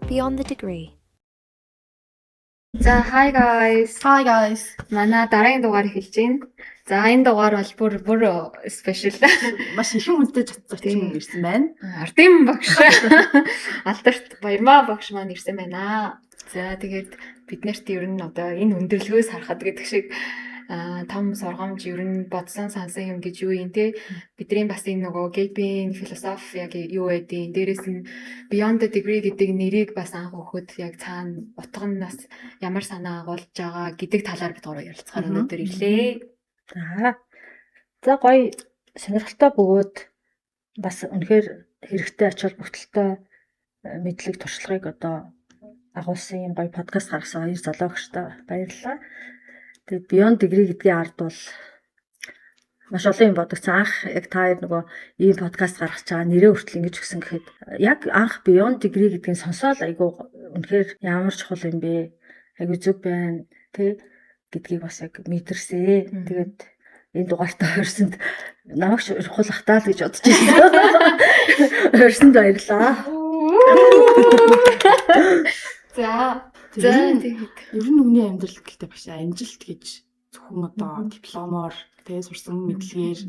Beyond the Degree. За hi guys. Hi guys. Манай дараагийн дугаар эхэлж байна. За энэ дугаар бол бүр special. Маш их хүнтэй зочин ирсэн байна. Артем багш. Алдарт Баярмаа багш маань ирсэн байна. За тэгээд бид нарт ер нь одоо энэ өндөрлгөөс харахад гэдэг шиг том сургамж ер нь бодсон сансан юм гэж юу юм те бидний бас энэ нөгөө гейпийн философи яг юу байдیں۔ Дээрээс нь Beyond the Degree гэдэг нэрийг бас анх өгөхөд яг цаана утга нь бас ямар санаа агуулж байгаа гэдэг талаар бид гурав ярилцахаар өнөөдөр ирлээ. За гоё сонирхолтой бөгөөд бас үнэхээр хэрэгтэй ач холбогдолтой мэдлэг туршлагыг одоо агуулсан юм гоё подкаст гаргасан хоёр залуугчтай баярлалаа. Тэгээд Beyond Degree гэдгийн ард бол маш олон юм бодогцсон. Анх яг та хоёр нөгөө ийм подкаст гаргаж байгаа нэрээ хүртэл ингэж өгсөн гэхэд яг анх Beyond Degree гэдгийг сонсоод айгүй үнэхээр ямар чухал юм бэ? Айгүй зүг байна тий гэдгийг бас яг мэдэрсээ. Тэгээд энэ дугаартаа хорсонд намайг хулахтаа л гэж бодож байсан. Хорсонд баярлаа. За тэгээд ер нь үний амьдрал гэхдээ багш амжилт гэж зөвхөн одоо дипломоор тий сурсан мэдлэгээр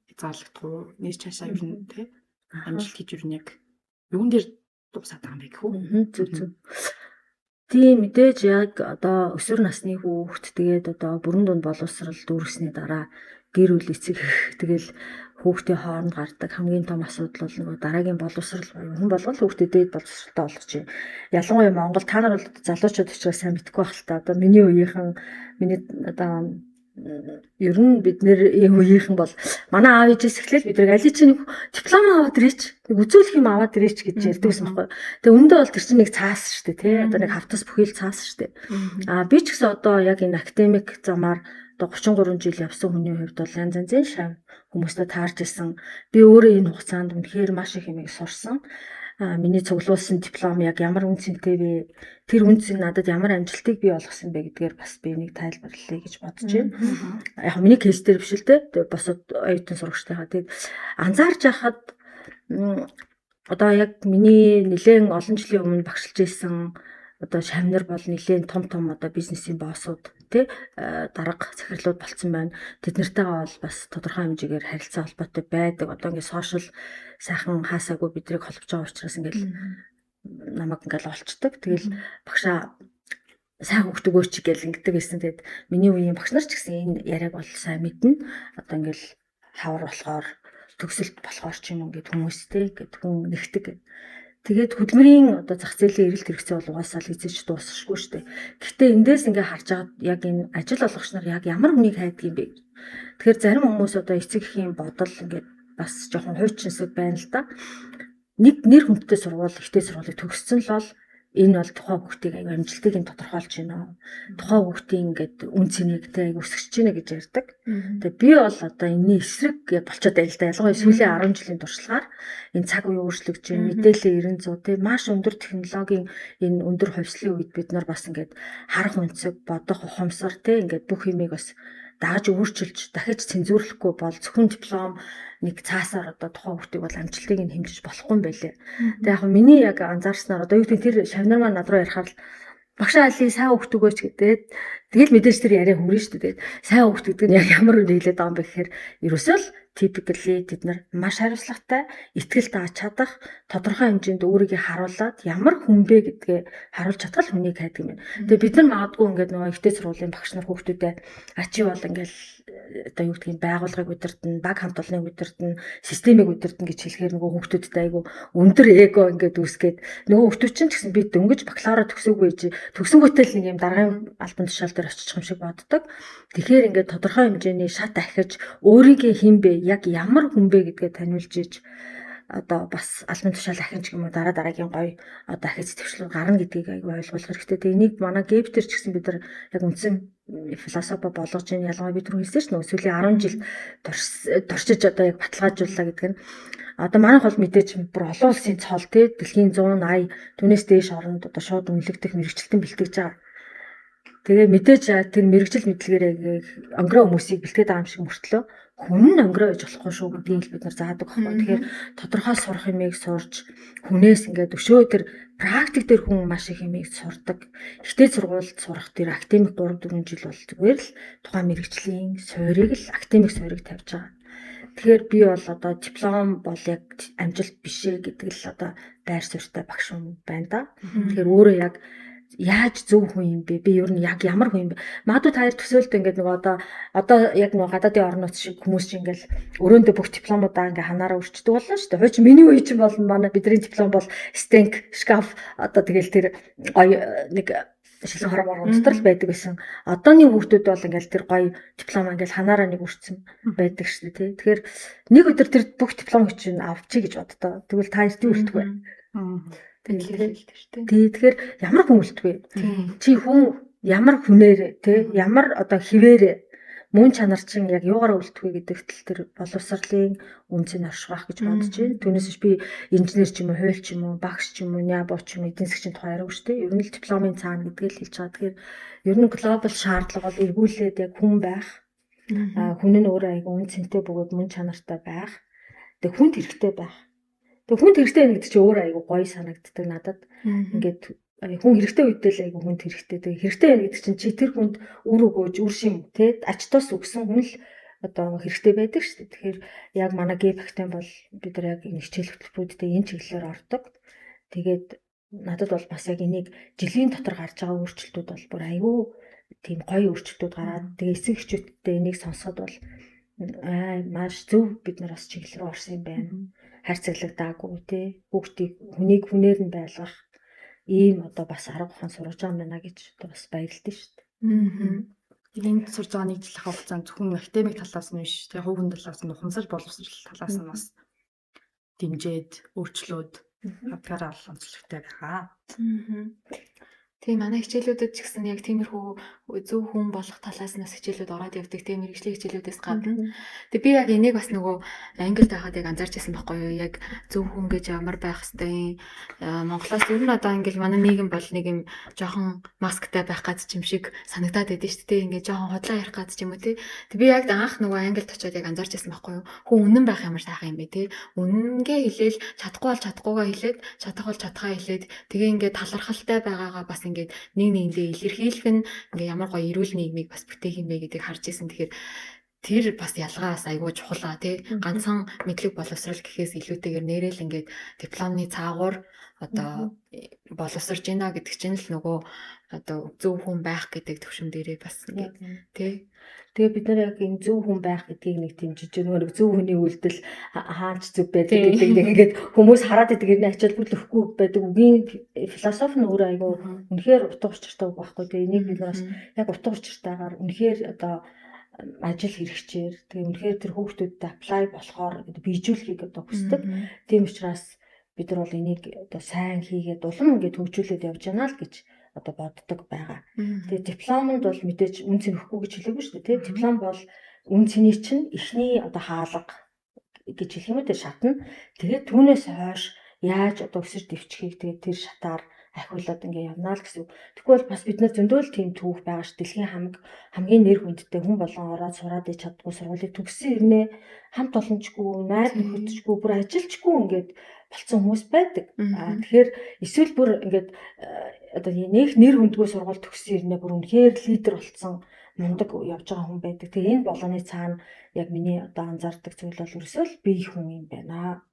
хязгаарлагдах уу? Нээс цаашаа ер нь тий амжилт гэж ер нь яг юун дээр дуусаад байгаа юм бэ гэхүү? Зүг. Тийм мэдээж яг одоо өсвөр насны хүүхэд тэгээд одоо бүрэн дунд боловсрал дүүрсний дараа гэр бүл эцэг тэгэл хүүхдийн хооронд гардаг хамгийн том асуудал бол нөгөө дараагийн боловсрал хүн болгол хүүхдэд дээд боловсралтай болгож байна. Ялангуяа Монгол та нар бол залуучууд учраас сайн мэдэхгүй байх л та. Одоо миний үеийнхэн миний одоо ер нь бид нэр үеийнхэн бол манай аав ээжээс эхлээл бид нэг аль чинь диплом аваад ирээч, үзүүлэх юм аваад ирээч гэж ярьдагсан байхгүй. Тэгээ үүндээ бол тэр чинь нэг цаас шүү дээ, тий. Одоо нэг хавтас бүхэл цаас шүү дээ. Би ч гэсэн одоо яг энэ академик замаар одоо 33 жил явсан хүний хувьд бол янз янзын шав хүмүүстэй таарч исэн. Би өөрөө энэ хугацаанд үнэхээр маш их юмыг сурсан. Миний цуглуулсан диплом яг ямар үнцэнтэй вэ? Тэр үнц нь надад ямар амжилтыг бий болгосон бэ гэдгээр бас би нэг тайлбарлая гэж бодож байна. Яг миний кейс дээр биш л дээ. Босод оюутан сурагчтайгаа тэг анзаарч байхад одоо яг миний нэлээд олон жилийн өмнө багшилж исэн одоо шавнар бол нэлээд том одоо бизнесийн боссууд тий дарга захирлууд болцсон байна. Тэд нартайгаа бол бас тодорхой хэмжээгээр харилцаа холбоотой байдаг. Одоо ингээд сошиал сайхан хаасаагүй бидрийг холбож байгаа учраас ингээд намайг ингээд олцдог. Тэгэл багшаа сайн хөгт өгөөч гэл ингэдэг байсан. Тэгэд миний үеийн багш нар ч гэсэн энэ яриаг бол сайн мэднэ. Одоо ингээд хавар болохоор төгсөлт болохоор ч юм ингээд хүмүүстэй ингээд хүн нэгдэг. Тэгээд хөдөлмөрийн одоо зах зээлийн эрэлт хэрэгцээ бол угаасаа л эзэж дуусахгүй шүү дээ. Гэхдээ эндээс ингээ харж байгаад яг энэ ажил олгогч нар яг ямар хүнийг хайдаг юм бэ? Тэгэхээр зарим хүмүүс одоо эцэг эхийн бодол ингээ бас жоохон хуйчинсэг байна л да. Нэг нэр хүндтэй сургууль, ихтэй сургуулийг төгссөн л бол энэ бол тухайн хүүхдийг аяг амжилтыг нь тодорхойлж байна. Тухайн хүүхдийн ингээд үн цэнэгтэй аяг өсгөж байна гэж ярьдаг. Тэгээ би бол одоо энэний эсрэг яг болчиход байл та. Ялангуяа сүүлийн 10 жилийн туршлагаар энэ цаг үе өөрчлөгдөж байна. Мэдээллийн 900 тий маш өндөр технологийн энэ өндөр хувьслын үед бид нар бас ингээд харах үнцэг, бодох ухамсар тий ингээд бүх юмыг бас дааж өөрчилж дахиж цензуурлахгүй бол зөвхөн диплом нэг цаасаар одоо тухайн хүүхдийг бол амжилтыг нь хэмжиж болохгүй юм байлээ. Тэгээ яг миний яг анзаарснаар одоо юу гэдэг тэр шавнар маань над руу ярихаар багш аалын сайн хүүхд өгөөч гэдэг. Тэгэл мэдээж тэр яриа хүрнэ шүү дээ. Сайн хүүхд гэдэг нь яг ямар үе хэлээд байгаа юм бэ гэхээр ерөөсөө л typically тэд нар маш хариуцлагатай, итгэл дааж чадах, тодорхой хэмжээнд өөрийгөө харуулад ямар хүн бэ гэдгээ харуулж чадвал хүнийг хайдаг юм. Тэгээ бид нар магадгүй ингээд нөгөө ихтэй сургуулийн багш нар хүүхдүүдэд ачи бол ингээд одоо юу гэдгийг байгууллагыг удирдна, баг хамт олоныг удирдна, системийг удирдна гэж хэлэхээр нөгөө хүүхдүүдэд айгу өндөр эго ингээд үүсгээд нөгөө хүүхдүүд чинь ч гэсэн би дөнгөж бакалавра төгсөөгүй төгсөнгөтэй л нэг юм дараагийн албан тушаал дээр очих юм шиг боддог. Тэгэхээр ингээд тодорхой хэмжээний шат ахиж өөрийгөө хэн бэ, яг ямар хүн бэ гэдгээ таниулж иж одоо бас албан тушаал ахин ч юм уу дараагийн гоё одоо ахиц төвчлүүд гарна гэдгийг айгүй ойлгох хэрэгтэй. Тэгээ энийг манай гэп төр ч гэсэн бид нар яг үндсэн философи болгож ийн ялангуяа бид түрүү хэлсэн шүү дээ сүүлийн 10 жил туршиж одоо яг баталгаажууллаа гэдэг нь одоо манайх бол мэдээж бүр олон улсын цол тий дэлхийн 180 түүнээс дээш оронд одоо шууд үнэлэгдэх мэрэгчлэлтэн бэлтгэж байгаа. Тэгээ мэдээж тэр мэрэгжил мэдлэгээр өнгөрөө хүмүүсийг бэлтгээд байгаа юм шиг мөртлөө хүн нь өнгөрөө иж болохгүй шүү гэдгийг бид нар заадаг байхгүй. Тэгэхээр тодорхой сурах юмыг сурж хүнээс ингээд өшөө тэр практик дээр хүн маш их юмыг сурдаг. Ихтэй сургуульд сурах тэр академик 3-4 жил бол зүгээр л тухайн мэрэгжлийн суурийг л академик суурийг тавьж байгаа. Тэгэхээр би бол одоо диплом бол яг амжилт биш ээ гэдэг л одоо байр суурьтай багш хүн байна да. Тэгэхээр өөрөө яг яаж зөв хүн юм бэ? Би ер нь яг ямар хүн юм бэ? Магадгүй та хоёр төсөөлтөө ингээд нөгөө одоо яг нөгөө гадаадын орнууд шиг хүмүүс чинь ингээд өрөөндөө бүх дипломуудаа ингээд ханаараа өрчдөг боллоо шүү дээ. Хойч миний үе чинь бол манай бидний диплом бол стенк, шкаф одоо тэгэл тэр гоё нэг шилэн хормоор дотор л байдаг байсан. Одооны хүүхдүүд бол ингээд тэр гоё диплом ингээд ханаараа нэг өрчсөн байдаг шүү дээ. Тэгэхээр нэг өдөр тэр бүх дипломыг чинь авчи гэж боддоо. Тэгвэл та эртний үлдэхгүй. Тэгэхээр ямар хүн үлдвэ? Чи хүн ямар хүнээр те ямар одоо хിവэрэ мөн чанар чинь яг юугаараа үлдвэ гэдэгт л тэр боловсролын үнцийг орших гэж бодож байна. Түүнээс би инженер ч юм уу, хууль ч юм уу, багш ч юм уу, нябо ч юм уу, эдийн засгийн тухай яриаг шүү дээ. Ер нь л дипломын цаана гэдгийг л хэлж байгаа. Тэгэхээр ер нь глобал шаардлага бол эргүүлээд яг хүн байх. Хүн нь өөрөө айгүй үнцэнтэй бөгөөд мөн чанартай байх. Тэгээ хүнд хэрэгтэй байх. Тэгээ хүн хэрэгтэй гэдэг чинь өөрөө айгүй гоё санагддаг надад. Ингээд хүн хэрэгтэй үедээ л айгүй хүнд хэрэгтэй. Тэгээ хэрэгтэй гэдэг чинь чи тэр хүнд үр өгөөж, үр шим те ачтаас өгсөн хүн л одоо хэрэгтэй байдаг шүү дээ. Тэгэхээр яг манай ГЭП-тэй бол бид нар яг энэ хичээл хөтөлбөрүүдтэй энэ чиглэлээр ордог. Тэгээд надад бол бас яг энийг жилийн дотор гарч байгаа өөрчлөлтүүд бол бүр айгүй тийм гоё өөрчлөлтүүд гараад тэгээ эсэг хичүүдтэй энийг сонсоход бол маш зөв бид нар бас чиглэл рүү орсон юм байна. Хайрцаглагдаагүй те хүүхдийг хүнийг хүнээр нь байлгах ийм одоо бас арга ухаан сурж байгаа юм байна гэж бас баярлалтай шүү дээ. Энд сурж байгаа нэг жилийн хугацаанд зөвхөн академик талаас нь биш, тэгээ хувийн талаас нь ухамсар боловсрол талаас нь бас дэмжиж өөрчлөөд хавтгаараа онцлогтой байгаа. Тийм манай хичээлүүдэд ч гэсэн яг тиймэрхүү зөв хүн болох талаас нь хичээлүүд ороод явдаг. Тийм мэргэжлийн хичээлүүдээс гадна. Тэгээ би яг энийг бас нөгөө англид байхад яг анзаарч байсан байхгүй юу? Яг зөв хүн гэж ямар байх хэвтэй. Монголоос ер нь одоо ингээл манай нийгэм бол нэг юм жоохон масктай байх гад ч юм шиг санагдаад байдсан шүү дээ. Ингээ жоохон хотлоо ярих гад ч юм уу тий. Тэг би яг анх нөгөө англид очиод яг анзаарч байсан байхгүй юу? Хүн үнэн байх ямар сайхан юм бэ тий. Үнэнгээ хэлээл чадахгүй бол чадахгүйгаа хэлээд чадах бол чадхаа хэлээд тэгээ ингээ талархалтай байгаагаа бас ингээд нэг нэгэндээ илэрхийлэх нь ингээ ямар гоё эрүүл нийгмийг бас бүтээх юм бэ гэдгийг харж ирсэн. Тэгэхээр тэр бас ялгаас айгүй чухал тий. Ганцхан мэдлэг боловсрал гэхээс илүүтэйгээр нэрэл ингээд дипломны цаагуур одоо боловсрж гинэ гэдэг чинь л нөгөө одоо зөв хүн байх гэдэг төвшин дээрээ бас ингээд тий. Тэгээ бид нар яг энэ зөв хүн байх гэдгийг нэг тийм жижиг нэг зөв хүний үйлдэл хаач зөв байдаг гэдэг нэг ингээд хүмүүс хараад идэг энэ ачаалбар өгөхгүй байдаг. Үгийн философи нь өөрөө айгүй үнэхээр утга учиртай байхгүй. Тэгээ энийг бид нар бас яг утга учиртайгаар үнэхээр одоо ажил хэрэгчээр тэгээ үнэхээр тэр хүүхдүүдэд apply болохоор bijүүлэхийг одоо хүсдэг. Тийм учраас бид нар бол энийг одоо сайн хийгээд улам ингээд хөгжүүлээд явж байна л гэж одоо боддог байгаа. Тэгээ дипломд бол мэдээж үн цэн өгөхгүй гэж хэлээгүй шүү дээ. Диплом бол үн цэний чинь эхний одоо хаалга гэж хэлэх юм уу тэр шатна. Тэгээд түүнээс хойш яаж одоо өсөж дэвчихийг тэгээд тэр шатаар ахиулаад ингээ явнаа л гэсэн. Тэгвэл бас бид нар зөндөөл тийм түүх байгаа ш. Дэлхийн хамгийн нэр хүндтэй хүн болгон ороод сураад иж чаддгүй сургуулийг төгссөн ирнэ хамт олончгүй, найр нөхөдчгүй, бүр ажилчгүй ингээд болцсон хүмүүс байдаг. Тэгэхээр эсвэл бүр ингээд одоо нэг нэр хүндгүй сургууль төгссөн ирнэ бүр үнэхээр лидер болцсон мундаг явж байгаа хүн байдаг. Тэгээ энэ болгоны цаана яг миний одоо анзаардаг зүйл бол ерөөсөө би хүн юм байна.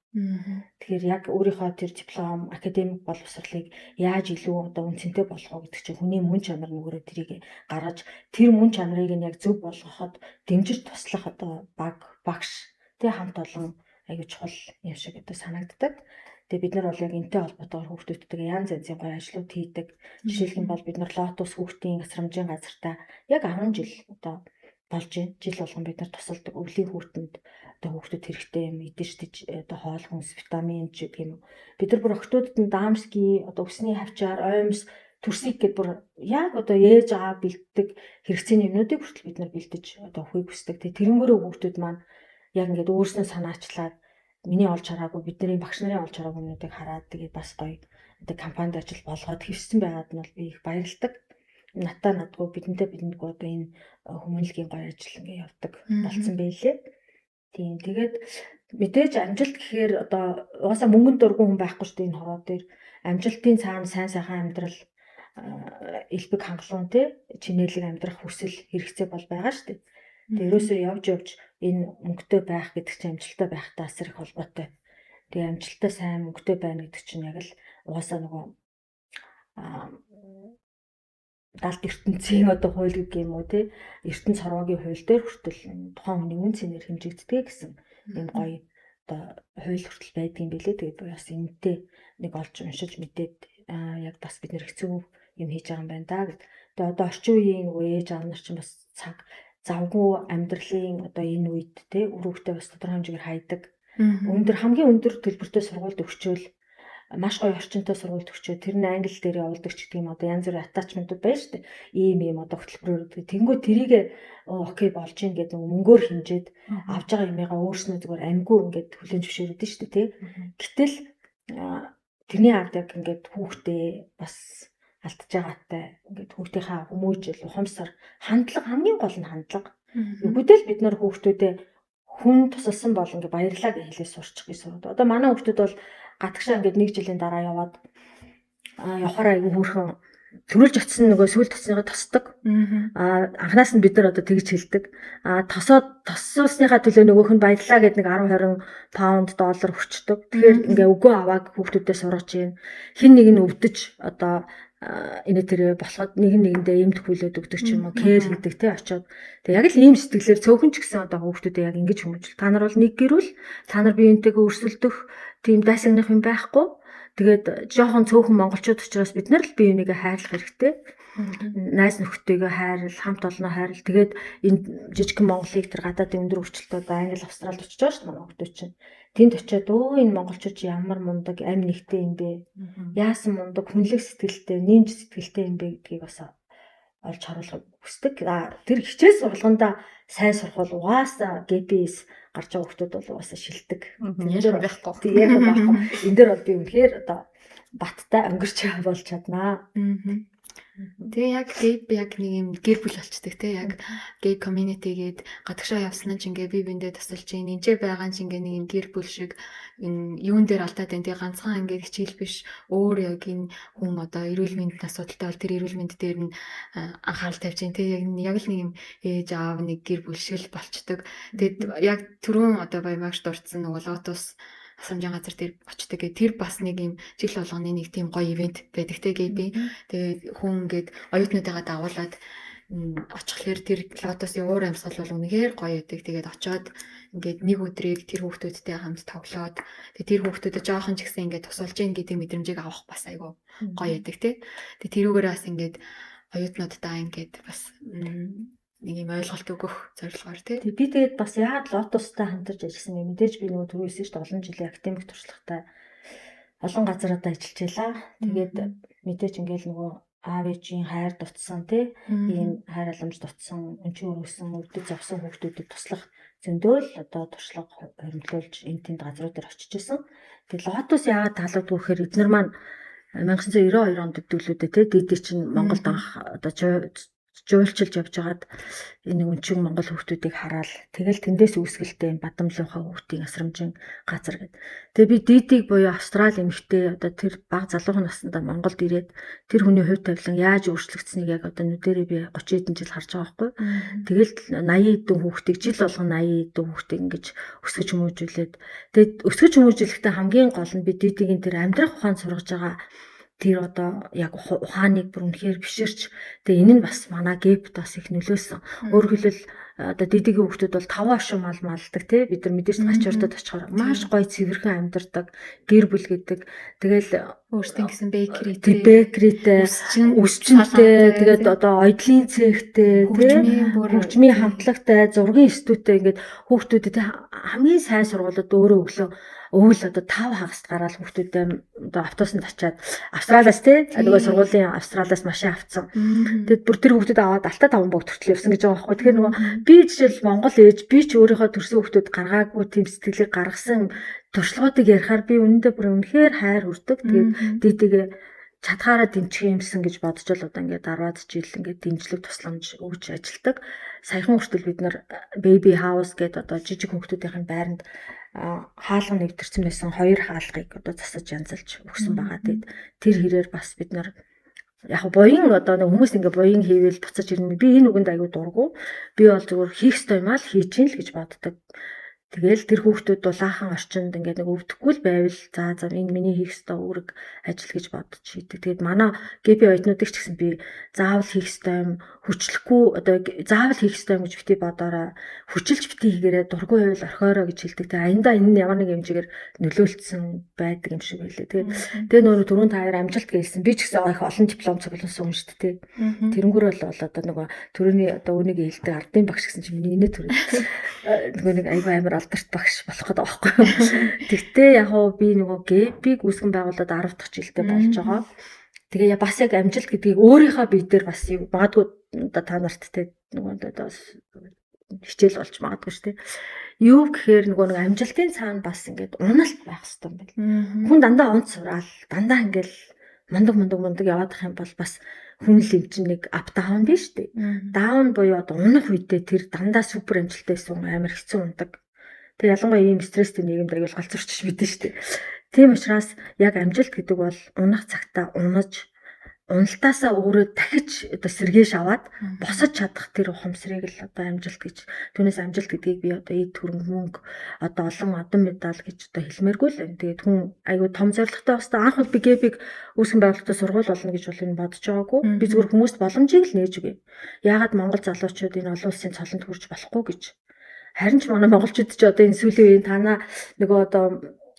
Тэгэхээр яг өөрийнхөө тэр диплом, академик боловсролыг яаж илүү одоо үнцэнтэй болгох гэдэг чинь хүний мөн чанар нүгээрээ тэрийг гаргаж тэр мөн чанарыг нь яг зөв болгоход дэмжиж туслах одоо багш тэг хамт олон аюу чухал юм шиг одоо санагддаг. Тэгээ бид нар бол яг энэтэй холбоотойгоор хүүхдүүдтэйгээ янз янзын гоё ажлууд хийдэг. Жишээлх юм бол бид нар Лотус хүүхдийн асрамжийн газартаа яг 10 жил одоо болж байна. Жил болгон бид нар тусалдаг өвлийн хүүтэнд одоо хүүхдүүд хэрэгтэй юм идэж одоо хоол хүнс витамин ч гэх юм. Бид нар бүр охтуудад нь даамский одоо өсний хавчаар оймс төрсийг гэд бүр яг одоо ээж аваа бэлддэг хэрэгцээний юмнуудыг хүртэл бид нар бэлдэж одоо өхийг хүсдэг. Тэгээ тэрнгээрөө хүүхдүүд маань яг ингээд өөрснөө санаачлаад миний олж хараагүй бидний багш нарын олж хараагүй юмнуудыг хараад тэгээд бас гоё одоо компанид ажил болгоод хэвссэн байгаад нь бол би их баярлагдав. надгүй бидэндээ одоо энэ хүмүүнлэгийн гоё ажил ингээ явдаг болцсон байлээ. Тийм тэгээд мэдээж амжилт гэхээр одоо угаасаа мөнгөнд дургүй хүн байхгүй шүү дээ энэ хороо дээр. Амжилтын цаана сайн сайхан амьдрал элбэг хангалуун те чинээлэг амьдрах хүсэл хэрэгцээ бол байгаа шүү дээ. Тэгээд ерөөсөө явж энэ мөнгөтэй байх гэдэг чинь амжилттай байхтай асар их холбоотой. Тэгээ амжилттай сайн мөнгөтэй байна гэдэг чинь яг л угаасаа нөгөө далд ертөнцийн одоо хууль гэдэг юм уу те ертөнц хорвоогийн хууль дээр хүртэл тухайн хүний үн цэнээр хэмжигддэг гэсэн энэ гоё одоо хууль хүртэл байдаг юм билээ. Тэгээд бас энэтэй нэг олж уншиж мэдээд яг бас бид нэр хэцүү юм хийж байгаа юм байна да гэд. Тэгээд одоо орчин үеийн нөгөө ээж аав нар чинь бас цаг завгүй амьдралын одоо энэ үед те өрөвтэй бас тодорхой хэмжээгээр хайдаг. Хамгийн өндөр төлбөртэй сургуульд өгчөөл маш гоё орчинтой сургуульд өгчөө тэр нь англи дээр явуулдаг ч гэдэг юм одоо янз бүрийн атачментууд байна шүү дээ. Ийм одоо хөтөлбөрөөр тэнгуү тэрийг окей болж ийн гэдэг мөнгөөр хэмжээд авж байгаа юмыгаа өөрснөө зүгээр амьгүй ингээд хүлэн зөвшөөрөд нь шүү дээ тий. Гэтэл тэрний ард яг ингээд хүүхдээ бас алдж байгаатай ингээд хүүхдийнхаа хүмүүжил ухамсар хандлага хамгийн гол нь хандлага. Бүгдээ л бид нар хүүхдүүдээ хүн тусалсан бол ингээд баярлаа гэж хэлээ сурчих гэж сураад. Одоо манай хүүхдүүд бол гадагшаа ингээд 1 жилийн дараа яваад явахаараа айгүй хөөрхөн төрүүлж очсон нөгөө сүүл тосныгоо тосдог. Анханаас нь бид нар одоо тэгж хэлдэг. Тоссуулсныхаа төлөө нөгөөх нь баярлаа гэдэг нэг 10-20 паунд доллар хүчдэг. Тэгэхээр ингээ үгүй авааг хүүхдүүдэд сургаж юм. Хин нэг нь өвдөж одоо энэ тэр болоход нэгэндээ эмд хүлээд өгдөг ч юм уу кэр хийдэг те очоод. Тэг яг л ийм сэтгэлээр цөөхөн ч гэсэн одоо хүүхдүүдэд яг ингэж хүмүүжил. Та нар бол нэг гэрүүл та нар биеинтэйгээ өрсөлдөх тийм дайсагнах юм байхгүй. Тэгээд жоохон цөөхөн монголчууд учраас бид нар л бие бинийгээ хайрлах хэрэгтэй. Найз нөхдөйгөө хайрл, хамт олноо хайрл. Тэгээд энэ жижигхэн Монголыг тэр гадаадын өндөр өвчлөлтөд Англи, Австралид очиж байгаа шүү дээ манай хүмүүс чинь. Тэнд очиод энэ монголчууд ямар мундаг амь нэгтэй юм бэ? Яасан мундаг хүнлэг сэтгэлтэй, нийгмч сэтгэлтэй юм бэ гэдгийг бас олж харуулах хүсдэг. Тэр хичээл сургалтанда сайн сурах бол угаасаа GPS гарч байгаа хүмүүс бол угаасаа шилдэг. Ярих байхгүй. Тийм байхгүй. Энд дээр бол би үнэхээр одоо баттай өнгөрч болж чаднаа. Тэгээ яг нэг юм гэр бүл болчдөг те яг гей community гээд гадагшаа явсан ч ингээ бие биендээ тусалж ийн энэжээ байгаа ч ингээ нэг юм гэр бүл шиг энэ юун дээр алдаад байна те ганцхан ингээ хичээл биш өөр яг энэ хүн одоо эрүүл мэндийн асуудалтай бол тэр эрүүл мэнд дээр нь анхаарал тавьж ийн те яг л нэг юм ээж аав нэг гэр бүл шиг болчдөг. Тэгээд яг түрүүн одоо баямагш дурдсан нөгөө лотос асамжийн газар дээр очдог гэх тэр бас нэг юм жил болгоны нэг тийм гоё ивент байдаг те гээ би. Тэгээд хүн ингээд оюутнуудаа дагуулад очихлаэр тэр лотосын уур амьсгал бол үнэхээр гоё байдаг. Тэгээд очоод ингээд нэг өдрийг тэр хүүхдүүдтэй хамт тоглоод тэгээд тэр хүүхдүүдэд жоохон ч гэсэн ингээд тусалж ийн гэдэг мэдрэмжийг авах бас айгүй гоё байдаг те. Тэгээд тэрүүгээр бас ингээд оюутнуудаа ингээд бас нэг юм ойлголт өгөх зорилгоор тий. Би тэгээд бас яагаад лотостай хамтарч ажилласан юм мэдээж би нөгөө түрүүсэн шүү дээ олон жилийн академик туршлагатай олон газаруудаа ажиллаж байлаа. Тэгээд мэдээж ингээл нөгөө аав ээжийн хайр дутсан тий ийм хайр халамж дутсан өнчин өргөсөн өвдөж завсан хүүхдүүдэд туслах зөндөөл одоо туршлага хөрвүүлж энэ тэнд газрууд дээр очиж исэн. Тэгээд лотос яагаад таалагдгүй гэхээр эдгээр маань 1992 онд төдөлөөдөө тий дийдээ чинь Монголд анх одоо жуулчилж явж байгаад энэ өнчин монгол хүүхдүүдийг хараад тэгэл тэндээс үүсгэлтэй бадамлынхаа хүүхдийн асрамжийн газар гэдэг. Тэгээ би дидиг буюу Австрали эмэгтэй одоо тэр бага залуухан наснда Монголд ирээд тэр хүний хувь тавилан яаж өөрчлөгдсөнийг яг одоо нүдэрээ би 30 хэдэн жил харж байгаа байхгүй. Тэгэл 80 хэдэн хүүхдийг жил болгон 80 хэдэн хүүхдийг ингэж өсгөж хүмүүжүүлээд тэгээд өсгөж хүмүүжүүлэхдээ хамгийн гол нь би дидигийн тэр амьдрах ухаанд сургаж байгаа тэр одоо яг ухааныг бүр үнэхээр биширч тэгээ энэ нь бас манай гэпт бас их нөлөөсөн. Өөрөөр хэлбэл одоо дидигийн хүүхдүүд бол 5 хошуу мал малдаг тий бид нар мэдээж гачуурдад очихоор маш гоё цэвэрхэн амьдардаг гэр бүл гэдэг. Тэгэл өөртөө гэсэн бэкритэй үсчинтэй тэгээд одоо ойдлын цэгтэй тий хөгжмийн хамтлагтай зургийн институттэй ингээд хүүхдүүдэд хамгийн сайн сургуулиуд өөрөө өглөө өвөл одоо 5 хагаст гараад хүүхдүүдээ одоо автобусанд очиад Австралиас тий нөгөө сургуулийн Австралиас машин авцсан. Тэгэд бүр тэр хүүхдүүд аваад алтаа 5 богд хүртэл явсан гэж байгаа байхгүй. Тэгэхээр нөгөө би жишээл Монгол ээж би ч өөрийнхөө төрсөн хүүхдүүд гаргаагүй тийм сэтгэлийг гаргасан туршлагуудыг ярихаар би үнэндээ бүр үнэхээр хайр хүрдэг. Тэгээд дидигээ чадхаараа дэмжих юмсан гэж бодож л одоо ингээд 10-аад жил ингээд дэмжлэг тусламж өгч ажилладаг. Саяхан хүртэл бид нар baby house гэдэг одоо жижиг хүүхдүүдийн байранд хаалга нэвтэрсэн байсан 2 хаалгыг одоо засаж янзалж өгсөн байгаа. Тэгээд тэр хэрээр бас бид нар яг буян одоо нэг хүмүүс ингээ буян хийвэл буцаж ирнэ. Би энэ үгэнд аягүй дургу. Би бол зүгээр хийх ёстой юм аа л хийж ийн л гэж боддог. Тэгэл тэр хүүхдүүд дулаахан орчинд ингээд нэг өвдөхгүй л байвал за энэ миний хийх ёстой үүрэг ажил гэж бодож шийдэг. Тэгээд манай ГП оюутнуудыг ч гэсэн би заавал хийх ёстой юм хүчлэхгүй одоо заавал хийх ёстой юм гэж бити бодороо хүчилж бити хийгээрээ дургүй байвал орхиороо гэж хэлдэг. Тэгээд аяндаа энэ нь ямар нэг хэмжээгээр нөлөөлцсөн байдаг юм шиг байлээ. Тэгээд нөгөө түрүүн та хоёр амжилт гэлсэн. Би ч гэсэн их олон диплом цуглуулсан юм шүү дээ. Тэрнгүүр бол одоо нөгөө түрүүний одоо үнийг хэлдэг ардын багш гэсэн чинь миний инээ төрөө. Нөгөө нэг аягүй амар алдарт багш болох гэдэг аахгүй юу. Тэгтээ яг хоо би нөгөө ГП-г үүсгэн байгуулад 10 дахь жилдээ болж байгаа. Тэгээ бас яг амжилт гэдгийг өөрийнхөө бие дээр бас магадгүй одоо та нарт те нөгөө одоо хичээл болж магадгүй шүү дээ. Юу гэхээр нөгөө нэг амжилтын цаана бас ингээд уналт байх хэрэгтэй юм байна. Хүн дандаа унт сураал, дандаа ингээл мундаг яваадах юм бол бас хүн л юм чинь нэг ап даун биш үү? Даун буюу одоо унах үедээ тэр дандаа супер амжилттай байсан амар хэцүү ундаг. Тэг ялангуяа ийм стресстэй нийгэмд аягүй галзуурч бидэн шүү дээ. Тийм учраас яг амжилт гэдэг бол унах цагтаа унаж уналтаасаа өөрөө дахиж одоо сэргээж аваад босож чадах тэр ухамсарыг л одоо амжилт гэж. Түүнээс амжилт гэдгийг би одоо эд хөрөнгө мөнгө одоо олон одон медаль гэж одоо хэлмээргүй л байна. Тэгээд хүн аягүй том зорилготой баста анх бол би ГП-г үүсгэн байгуулалтаа сургууль болно гэж бол энэ бодож байгаагүй. Би зөвхөн хүмүүст боломжийг л нээж өгье. Яагаад монгол залуучууд энэ олон улсын цолонд хүрч болохгүй гэж. Харин ч манай монголчууд ч одоо энэ сүүлийн үеийн танаа нөгөө одоо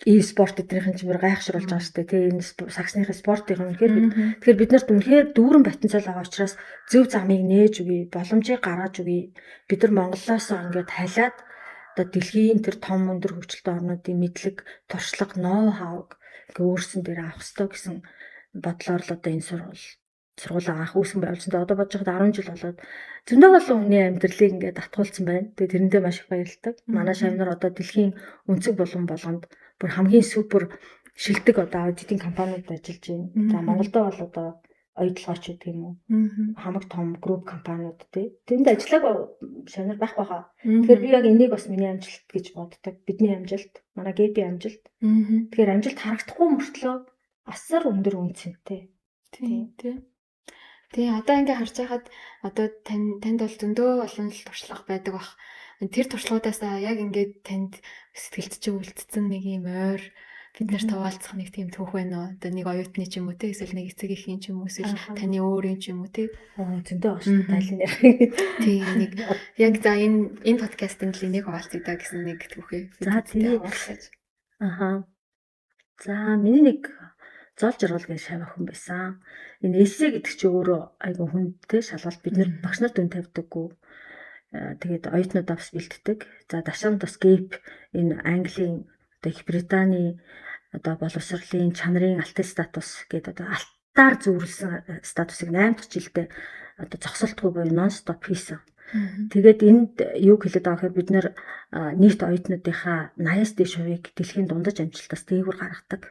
e-спорт эднийхэн чимээр гайхшруулж байгаа шүү дээ. Тэгээ энэ саксныхын спортын үнэхээр тэгэхээр бид нарт үнэхээр дүүрэн потенциал байгаа учраас зөв замыг нээж өгье, боломжийг гаргаж өгье. Бид нар Монголоос ингээд халиад одоо дэлхийн тэр том өндөр хөгжилтэй орнуудын мэдлэг, туршлага, ноу хавг ингээ өөрсөн дээр авах хэрэгтэй гэсэн бодлоор л одоо энэ сургуулаа анх үүсгэн байгуулсан. Одоо бодож байхад 10 жил болоод зөндөө олон хүний амьдралыг ингээд татгуулсан байна. Тэгээ тэрэндээ маш их баярлалаа. Манай шавнар одоо дэлхийн өнцөг болгонд бүр хамгийн супер шилдэг одоо аудитын компаниуд ажиллаж байна. За Монголд бол одоо оюутлогч гэдэг юм уу? Хамаг том групп компаниуд тий. Тэнд ажиллаг шавнар байх байгаа. Тэгэхээр би яг энийг бас миний амжилт гэж боддог. Бидний амжилт, манай ГП амжилт. Тэгэхээр амжилт харагдахгүй мөртлөө асар өндөр үнцэнтэй. Тий, одоо ингээ харж байхад одоо танд бол зөндөө олон л туршлага байдаг бах. Тэр туршлагуудаас яг ингээд танд сэтгэлд чи үлдсэн нэг юм ойр бид нарт хаваалцах нэг тийм түүх байна уу? Одоо нэг оюутны ч юм уу те эсвэл нэг эцэг эхийн ч юм уу эсвэл таны өөрийн ч юм уу те. Зөндөө багш тайлын ярих. Тий, нэг яг за энэ подкастын л энийг хаваалцъя да гэсэн нэг түүхээ. За тий. За миний нэг зол жаргал гэж шавь охин байсан. Энэ эссе гэдэг чи өөрөө айгу хүндтэй шалгалт бид нар багш нар дүн тавьдаггүй. Тэгээд оюутнууд авс бэлддэг. За дашамд бас ГЭП энэ Английн одоо Их Британий одоо боловсролын чанарын алтын статус гэдэг одоо алтаар зүйрлсэн статусыг 8 дахь жилдээ одоо зогсолтгүй буюу нон стоп хийсэн. Тэгээд энд юу хэлээд байгаа гэхээр бид нэр нийт оюутнуудынхаа 80-аас дээш хувийг дэлхийн дундаж амжилтаас дээгүүр гаргадаг.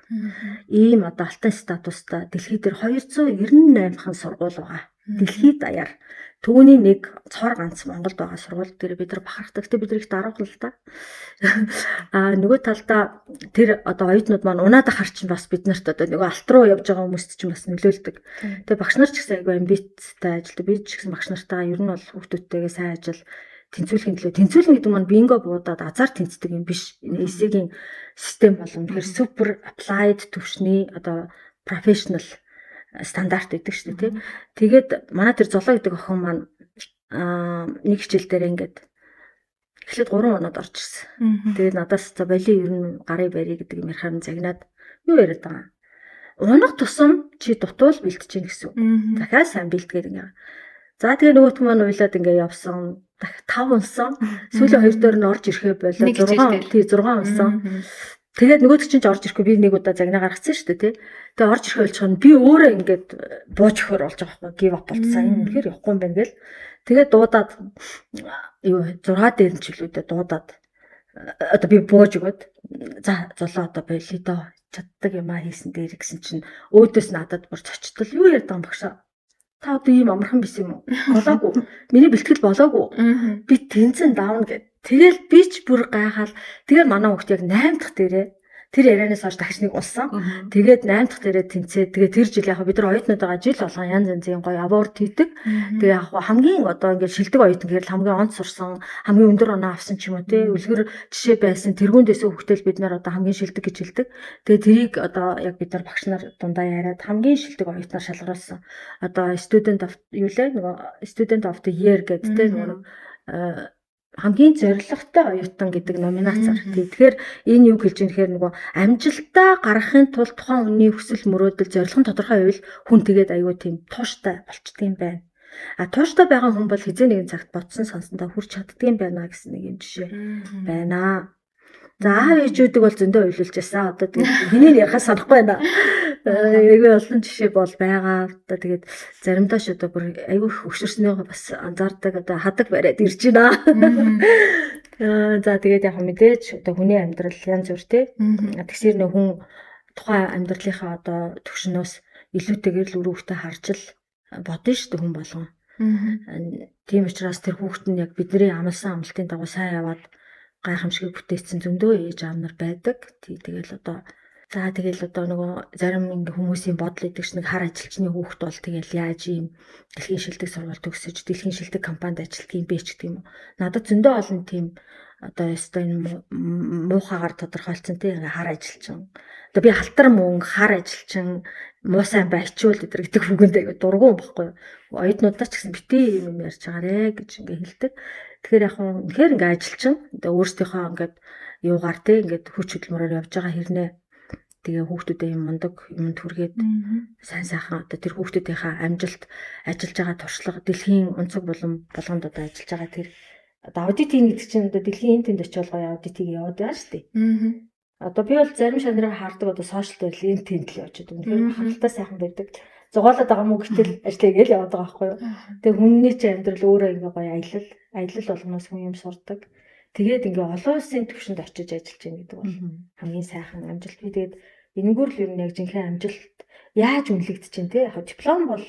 Ийм одоо алтан статустай дэлхийд дээр 298хан сургууль байгаа. Дэлхийд даяар түүний нэг цор ганц Монголд байгаа сургууль дээр бид нар бахархдаг. Тэ бид нар их даруухан л та. Нөгөө талдаа тэр одоо оюутнууд маань унаад ахаар чинь бас бид нарт одоо нөгөө алт руу явж байгаа хүмүүст чинь бас нөлөөлдөг. Тэгээ багш нар ч гэсэн айгүй амбицтай ажилтдаг. Би ч гэсэн багш нартайгаа ер нь бол хүүхдүүдтэйгээ сайн ажил тэнцвүүлэхийн төлөө тэнцвүүлнэ гэдэг маань бинго буудаад азар тэнцдэг юм биш. Энэ эсэгийн систем бол үнэхээр супер applied төвшний одоо professional стандарт гэдэг шүү дээ тий. Тэгээд манай тэр золоо гэдэг охин маань нэг хичээл дээр ингээд эхлээд 3 оноод орж ирсэн. Тэгээд надаас за боли ер нь гарын барь гэдэг юм ярихаар загнаад юу яриад байгаа. Унах тусам чи дутуул бэлтэж гин гэсэн. Дахиад сайн бэлтгээд ингээ. За тэгээ нөгөөт маань уйлаад ингээ явсан. Дахиад 5 унсан. Сүүлийн 2 дээр нь орж ирэхээ болоо 6 унсан. Тэгээд нөгөөд чинь орж ирэхгүй би нэг удаа загнаа гаргацсан шүү дээ тий. Тэгээд орж ирэх болчихно би өөрөө ингээд бууж өгөхөр болж байгаа байхгүй give up болцсон. Энэ үнэхээр явахгүй юм байна гэл. Тэгээд дуудаад юу 6 дээр нь ч илүүдэд дуудаад одоо би бууж өгöd за золоо одоо болиё доо чаддаг юм а хийсэн дээр гэсэн чинь өөдөөс надад бүр цочтол юу ярьдаг юм багшаа. Та одоо ийм амархан биш юм уу? Болоогүй. Миний бэлтгэл болоогүй. Би тэнцэн давна гэд. Тэгэл би ч бүр гайхаад тэгэл манай хүүхд яг 8 дахь дээрээ тэр ярианаас хойш дахиж нэг улсан. Тэгээд 8 дахь дээрээ тэнцээ. Тэгээд тэр жил яг бид нар оюутнуудаа жил болгон янз янзын гоё аборт хийдэг. Тэгээд яг хамгийн одоо ингээд шилдэг оюутан гэхэл хамгийн онц сурсан, хамгийн өндөр оноо авсан ч юм уу те. Үлгэр жишээ байсан тэргүүндээс хүүхдэл бид нар одоо хамгийн шилдэг гэж хэлдэг. Тэгээд тэрийг одоо яг бид нар багш нар дундаа яриад хамгийн шилдэг оюутнаар шалгаруулсан. Одоо student of юу лээ нөгөө student of the year гэдэг те нөгөө хамгийн зорилготой оюутан гэдэг номинацаар. Тэгэхээр энэ юу хэлж ийм гэхээр нөгөө амжилтаа гаргахын тулд тухайн хүний хүсэл мөрөөдөл зорилго нь тодорхой байвал хүн тэгээд аюу тийм тууштай болчдөг юм байна. Тууштай байгаа хүн бол хизээ нэгэн цагт бодсон сонсондоо хүрч чаддаг юм байна гэсэн нэг юм жишээ байна. За аав ээжүүдэг бол зөндөө уйлуулж ясаа. Одоо тэгээд хэнийг ярихаас санахгүй байна. Айгүй олон жишээ бол байгаа. Одоо тэгээд заримдаа ч одоо бүр айгүй хөшөрснөөгөө бас анзаардаг одоо хадаг бариад ирж байна. За тэгээд яг мэдээж одоо хүний амьдрал янз бүр тий. Тэгсэр нөх хүн тухайн амьдралынхаа одоо төвшнөөс илүүтэйгээр л өрөвхтэй харж л бодно шүү дээ хүн болгон. Тийм учраас тэр хүүхэд нь яг бидний амлсан амлалтын дагуу сайн яваад гайхамшиг бүтээсэн зөндөө ээж аав нар байдаг. Тэгэл одоо нөгөө зарим ингээ хүмүүсийн бодол идэг ш нэг хар ажилчны хүүхэд бол тэгэл яаж ийм дэлхийн шилдэг сургууль төгсөж дэлхийн шилдэг компанид ажилладаг юм бэ ч гэдэг юм уу. Надад зөндөө олон тийм одоо ёстой энэ муухагаар тодорхойлцсон тийм ингээ хар ажилчин. Одоо би халтар мөнгө хар ажилчин муу сайн байчуул гэдэг хүгэндээ дургуун баггүй. Оюутнуудаа ч гэсэн битээ юм ярьж байгаарэ гэж ингээ хэлдэг. Тэгэхээр яг нь үнэхээр ингээ ажилчин одоо өөрсдийнхөө ингээд юугаар те ингээд хүч хөдөлмөрөөр явж байгаа хэрнээ тэгээ хүүхдүүдээ юм мундаг юмд хүргээд сайн сайхан одоо тэр хүүхдүүдийнхээ амжилт ажиллаж байгаа туршлага дэлхийн онцөг болгонд одоо ажиллаж байгаа тэр одоо аудит хийх гэдэг чинь одоо дэлхийн тэнд очиод гоё аудитыг яваад байгаа шүү дээ. Одоо би бол зарим шанараар хардаг одоо сошиал дээр л тэнд л очиод үнэхээр хангалттай сайхан байдаг. Зугаалаад байгаа мүү гэтэл ажлаа гээл яваад байгаа байхгүй юу. Тэгээ хүний чинь амьдрал өөрөө ингээ гоё аялал болгоноос хүн юм сурдаг. Тэгээд ингээ олон улсын түвшинд очиж ажиллаж байгаа гэдэг бол хамгийн сайхан амжилт. Би тэгээд энэгээр л ер нь яг жинхэнэ амжилт яаж үнэлэгдэж чинь те яг диплом бол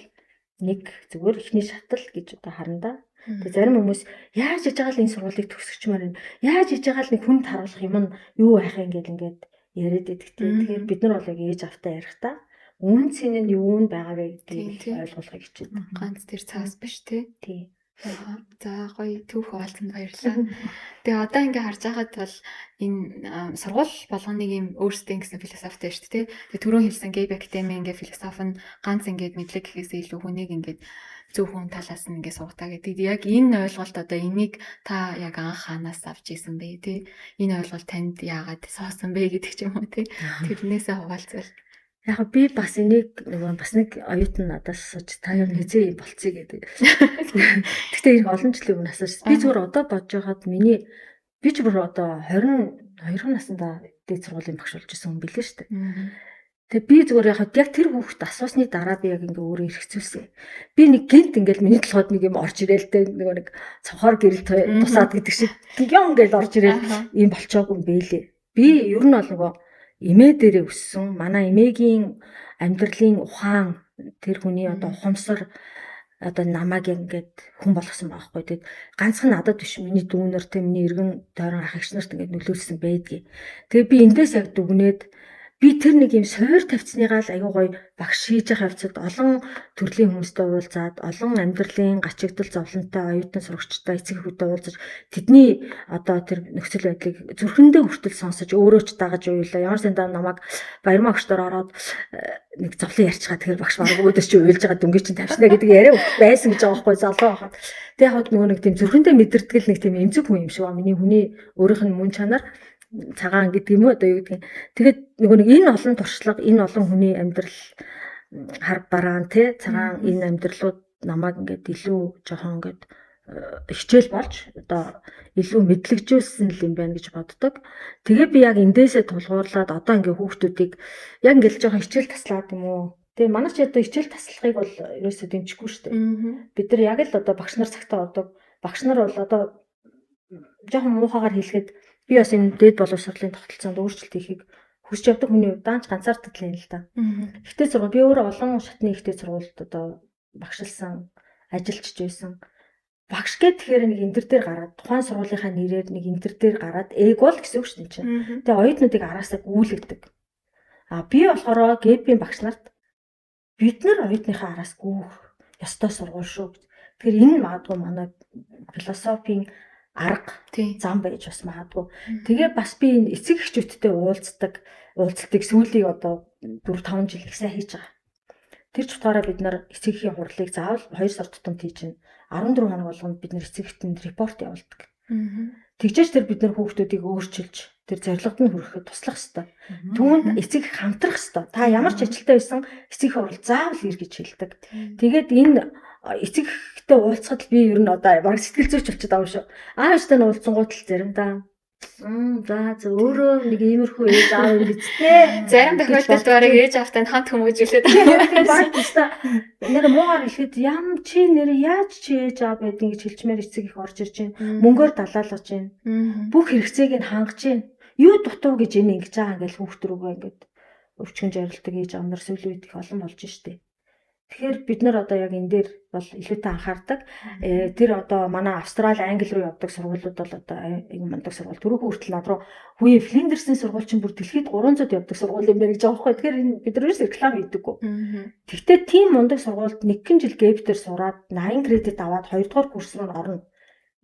нэг зүгээр ихний шатал гэж одоо харна да. Тэгээд зарим хүмүүс яаж хийж байгаа л энэ сургуулийг төгсгчмээр байна. Яаж хийж байгаа л нэг хүнд харуулах юм нь юу байх юм гээд ингээд яриад байдаг те. Тэгэхээр бид нар бол яг ээж автаа ярих та. Үн цэн нь юу нь байгаа вэ гэдгийг ойлгуулахыг хичээдэг. Ганц тэр цаас биш тий. Тий. За гоё түүх хуваалцанд баярлалаа. Тэгээ одоо ингээ харж байгаад бол энэ сургууль болгоныг юм өөрсдөө гэсэн философитой шүү дээ тий. Тэгээ түрүүн хэлсэн Gabe Academy ингээ философи нь ганц ингээ мэдлэг гэхээсээ илүү хүнийг ингээ зөв хүн талаас нь ингээ суугатаа гэдэг. Яг энэ ойлголт одоо энийг та яг анх хаанаас авч ийсэн бэ тий. Энэ ойлголт танд яагаад суусан бэ гэдэг ч юм уу тий. Тэрнээсээ хуваалцвал Яг би бас энийг бас нэг оюутан надаас асууж та юу хизээ болцъё гэдэг. Гэхдээ их олон жилийн өмнө асууж би зүгээр одоо бодож байгаад би ч бүр одоо 22 наснда дээд сургуулийн багш болж исэн хүн билээ шүү дээ. Тэгээ би зүгээр яг тэр хүүхд асуусны дараа би яг ингээ өөрөө хэрэгцүүлсэн. Би нэг гинт ингээл миний толгойд нэг юм орж ирээлтэй нэг цонхоор гэрэл тусаад гэдэг шиг гион ингээл орж ирээл ийм болчоогүй юм бэлээ. Би ер нь бол нөгөө эмээ дээрээ өссөн. Манай эмээгийн амьдралын ухаан тэр хүний одоо ухамсар одоо намайг ингээд хүн болгосон байхгүй. Тэгээд ганцхан надад биш миний дүүнэр тэ миний эргэн тойрон ах эгч нарт ингээд нөлөөлсөн байдгийг. Тэгээд би эндээс яг дүгнээд би тэр нэг юм суур тавьцныгаа л аюу гоё багш хийж байгаа хавцад олон төрлийн хүмүүстэй уулзаад олон амьдралын гачигдал зовлонтой оюутан сурагчтай эцэг эхүүдтэй уулзаж тэдний одоо тэр нөхцөл байдлыг зүрхэндээ хүртэл сонсож өөрөө ч дагаж уйлаа. Ямар сандаа намайг баярмаа өгчдөр ороод нэг зовлон ярьчихаа тэгэхээр багш бараг өөдөөс чи уйлж байгаа дүнгийн чинь тавьснаа гэдэг яриа байсан гэж байгаа байхгүй залуу байхад. Тэгээ яг нөгөө нэг тийм зүрхэндээ мэдэрдэг нэг тийм эмзэг хүн юм шиг ба миний хүний өөрийнх нь мөн чанар цагаан гэдэг юм уу одоо юу гэдэг. Тэгээд нөгөө нэг энэ олон туршлага, энэ олон хүний амьдрал хар бараан тий цагаан энэ амьдралууд намайг ингээд илүү жоохон ингээд хичээл болж одоо илүү мэдлэгжүүлсэн юм байна гэж боддог. Тэгээ би яг эндээсээ тулгуурлаад одоо ингээд хүүхдүүдийг яг ингээд жоохон хичээл таслаад юм уу. Тэгээ манай ч одоо хичээл таслахыг бол ерөөсөө дэмжихгүй шүү дээ. Бид нар яг л одоо багш нар цагтаа ордог. Багш нар бол одоо жоохон муухагаар хэлэхэд би бас энэ дээд боловсролын тогтолцоонд өөрчлөлт хийхийг хүсч явдаг хүний хувьд даанч ганцаарддаг л юм л да. Ихтэй сургууль би өөрөө олон шатны ихтэй сургуульд одоо багшилсан, ажиллаж байсан. Багш гэхээр нэг энэ дээр гараад тухайн сургуулийнхаа нэрээр нэг энэ дээр гараад бол гэсэн үг шүү дээ чинь. Тэгээ оюутнуудыг араасаа гүйлгдэг. Би болохоор ГЭП-ийн багш нарт бид нар оюутныхаа араас гүүх ёстой сургууль шүү. Тэгэхээр энэ нь магадгүй манай философийн арга зам байж бас магадгүй. Тэгээ бас би энэ эцэг эхчүүдтэй уулзалтыг сүүлийн одоо 4-5 жил их сайн хийж байгаа. Тэр ч утгаараа бид нар эцэг эхийн хурлыг заавал 2 сар тутамд хийж байна. 14 хоног болгонд бид нар эцэг эхэнд репорт явуулдаг. Тэгжээч тэр бид нар хүүхдүүдийг өөрчилж тэр зорилгод нь хүрэхэд туслах ёстой. Түүнд эцэг их хамтрах ёстой. Та ямар ч ажилтаа байсан эцэг хурал заавал ир гэж хэлдэг. Тэгээд энэ эцэг ихтэй уулзахад би ер нь одоо баг сэтгэл зүйч болчиход байгаа юм шүү. Ааштай нь уулзсангууд л заримдаа за өөрөө нэг иймэрхүү ээж аав юм бицтэй. Зарим тохиолдолд барыг ээж аавтай хамт хүмүүжүүлээд баг теста нэр муугаар хэлэхэд ям чи нэр яаж чи ээж аав байдгийг гэж хэлчмээр эцэг их орж ирж байна. Мөнгөөр далаалгаж байна. Бүх хэрэгцээг нь хангаж байна. Юу дутуу гэж энэ ингэж байгаа ингээл хүүхд рүүгээ ингээд өвчгөн жарилдаг ээж аав нар сүүлийн үед их олон болж штэ. Тэгэхээр бид нар одоо яг энэ дээр бол илүүтэй анхаардаг. Тэр одоо манай Австрали, Англи руу явдаг сургуулиуд бол одоо мундаг сургууль. Түрүүх хүртэл над руу хүйе Флиндерсийн сургууль чинь бүр дэлхийд 300-д явдаг сургууль юм байна гэж байгаа байхгүй. Тэгэхээр энэ бид нар ерөөс реклам хийдэггүй. Тэгтээ тийм мундаг сургуульд 1 жил ГЭП-дээр сураад 80 кредит аваад 2 дугаар курс руу орно.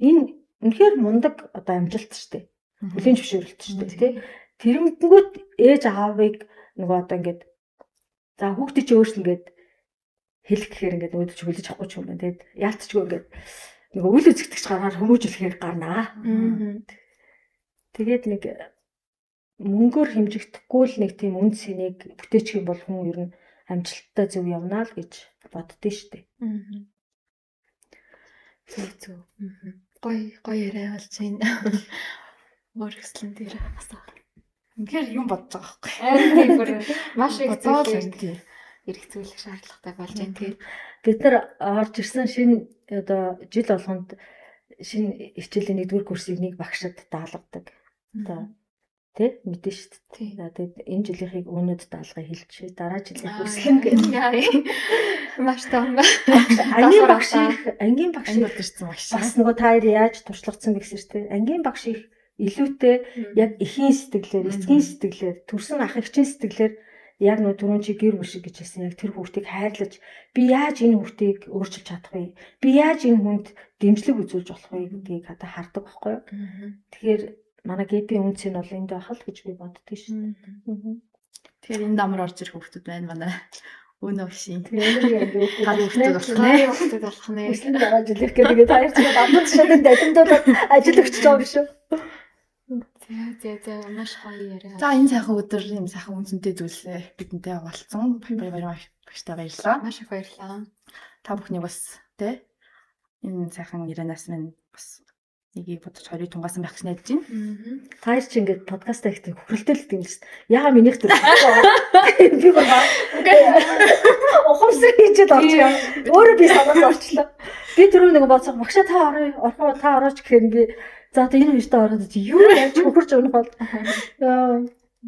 Энэ үнэхээр мундаг одоо амжилт шүү дээ. Хүлийн зөвшөөрөлт шүү дээ, тий. Тэрнгүүт ээж аавыг нөгөө одоо ингээд за хүүхдээ чи өөрчлөн гээд хэлэх гэхээр ингээд өөдөж хүлээж авахгүй ч юм байна. Тэгээд яалтчгүй ингээд нөгөө үл үзэгдэгч гараар хүмүүжүүлэхээр гарнаа. Тэгээд нэг мөнгөөр хэмжигдэхгүй л нэг тийм үн цэнийг бүтээчих юм бол хүн ер нь амжилттай зөв явна л гэж боддөө штэ. Зөв. Гоё яриа болж байна. Өөрөслөн дээр асаа. Үнэхээр юм бодож байгаа байхгүй. Маш их зүйл эргэцүүлэх шаардлагатай болж байна. Тэгээд бид нар орж ирсэн шинэ одоо жил болгонд шинэ хичээлийн 1-р курсыг нэг багшд даалгадаг. Одоо тий мэдэн шүү дээ. Тэгээд энэ жилийнхийг өнөд даалгыг хэлчихээ. Дараа жилийн хүслэн гэдэг. Маш том. Ангийн багш болчихсон багш. Бас нөгөө та хоёр яаж туршлагацсан гэсэн тий. Ангийн багш их илүүтэй яг эхийн сэтгэлээр, эцгийн сэтгэлээр, төрсөн ах эгчийн сэтгэлээр яг нөө түрүүн чи гэр бүл шиг гэж хэлсэн яг тэр хүүхдийг хайрлаж би яаж энэ хүүхдийг өөрчилж чадах вэ? Би яаж энэ хүнд дэмжлэг үзүүлж болох вэ гэдгийг одоо хардаг байхгүй юу? Тэгэхээр манай ГЭП-ийн үнц нь бол энд байх л гэж би боддөө шин. Тэгэхээр энэ дамар орж ирэх хүүхдүүд байна манай. Өнөө шин. Тэгэхээр гар хүүхдүүд болох нэ. Өслийн дараа жилийнх гэдэг таяр чинь амт шатанд дахиндуулаад ажил өгч байгаа юм шүү. За маш гоё яриа. За энэ сайхан өдөр юм сайхан үнцэнтэй зүйлсээ бидэнтэй хуваалцсан. Баяртай баярлалаа. Маш их баярлалаа. Та бүхний бас тэ энэ сайхан ярианаас минь бас нэгийг бодож хорийг тунгаасан байх гэж найдаж байна. Таяр чи ингээд подкаст хийхдээ хөрөлтөлт юм шүү дээ. Яга минийх төр. Би гоо. Ухамсар хийчихэд орж яа. Өөрөө би санаад орчлоо. Би түрүү нэг бодсоо багшаа та орооч гэхээр би за энэ хоёртой ороод юу яаж хөрч өгөх бол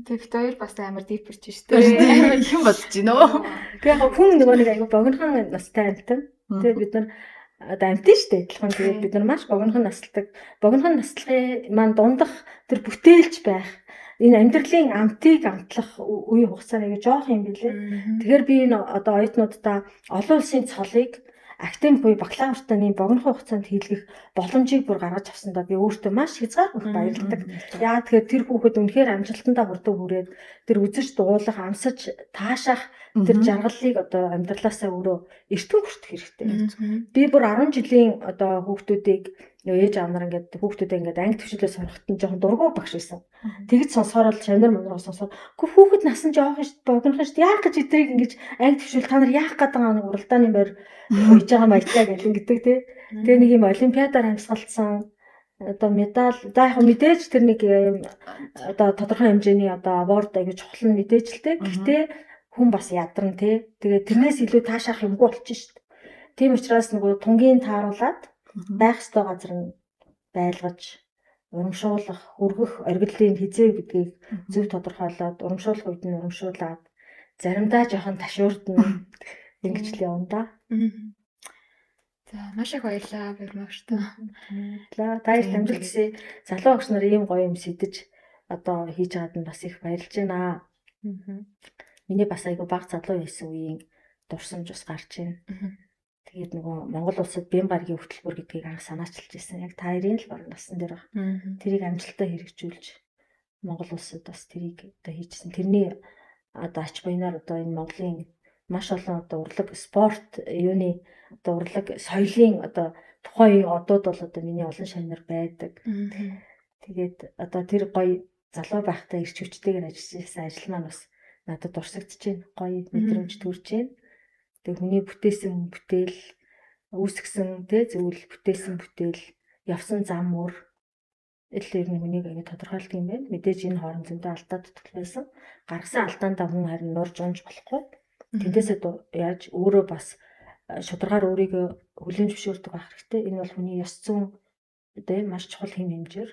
тэгт хоёр бас амар дипэрч шүү дээ. Юм бодож байна өө. Тэгээ яг хүн нөгөө нэг аягүй богинохон настай амтан. Тэгээ бид нар одоо амтэн шүү дээ. Адилхан тэгээд бид нар маш богинохон насалдаг. Богинохон наслахын маань дундах тэр бүтээлч байх энэ амьдралын амтыг амтлах үе хугацаа аягүй жоох юм билээ. Тэгэхээр би энэ одоо оюутнуудаа олон улсын цолыг актем буюу бакалавртаа нэм богино хугацаанд хийлгэх боломжийг бүр гаргаж авсандаа би өөртөө маш хязгааргүй баярлагдав. Яа тэгэхээр тэр хүүхэд үнэхээр амжилтандаа хүрдэг хүрээд тэр үзэж дуулах, амсаж, таашаах тэр жаргалыг одоо амьдралаасаа өөрөө эртэн хүртэх хэрэгтэй. Би бүр 10 жилийн одоо хүүхдүүдийг ээж аав нар ингээд хүүхдүүдээ ингээд анги төвшөлөө сурахад нь жоохон дургуй багш байсан. Тэгж сонсохоор л шавнар мунгаар сонсоод үгүй хүүхэд насан жоохон шүү богинохон шүү яах гэж эдрийг ингэж анги төвшөл та нар яах гэдэг нэг уралдааны морь хийж байгаа маягтай гэл ингэдэг тий. Тэгээ нэг юм олимпиадаар амьсгалсан одоо медаль за яг мэдээж тэр нэг одоо тодорхой хэмжээний одоо award аяг чухал нь мэдээж л тий. Гэхдээ хүн бас ядарна тий. Тэгээ тэрнээс илүү таашаах юмгүй болчих шүү дээ. Тийм учраас нөгөө тунгийн тааруулаад байх ёстой газар нь байлгаж урамшуулах, хүргэх оргилын хизээ гэдгийг зөв тодорхойлоод урамшуулах үед нь урамшуулад заримдаа жоохон ташуурдна ингэж л явна да. За маш их баярлалаа Бэрмагштай. Та их амжилтсаа залуу багш нар ийм гоё юм сэтэж одоо хийж байгаад нь бас их баярлж байна. Миний бас айгүй бага залуу байсан үеийн дурсамж бас гарч байна. Тэгээд нөгөө Монгол улсад бие гаргийн хөтөлбөр гэдгийг анх санаачилж ирсэн. Яг та хоёрын л баг насан дээр байна. Тэрийг амжилттай хэрэгжүүлж Монгол улсад бас тэрийг одоо хийжсэн. Тэрний одоо ач буянаар одоо энэ Монголын маш олон одоо урлаг спорт юуны одоо урлаг соёлын одоо тухайн одууд бол одоо миний олон шавнар байдаг. Тэгээд одоо тэр гоё залуу байхдаа ирч хүчтэйгээр ажиллажсэн ажил маань бас надад дурсагдж байна. Гоё мэдрэмж төрж байна. Тэгээ хүний бүтээсэн бүтээл үүсгэсэн зөвл бүтээсэн бүтээл явсан зам мөр эллэр нь хүнийг ингэ тодорхойлдог юм байна. Мэдээж энэ хооронд зөндөө алдаа дутгал байсан. Гаргасан алдаандаа хүн харин нурж унж болохгүй. Тэндээсээ яаж өөрөө бас шударгаар өөрийгөө хүлээн зөвшөөрдөг байх хэрэгтэй. Энэ бол хүний ёс зүйн одоо маш чухал хэм хэмжээр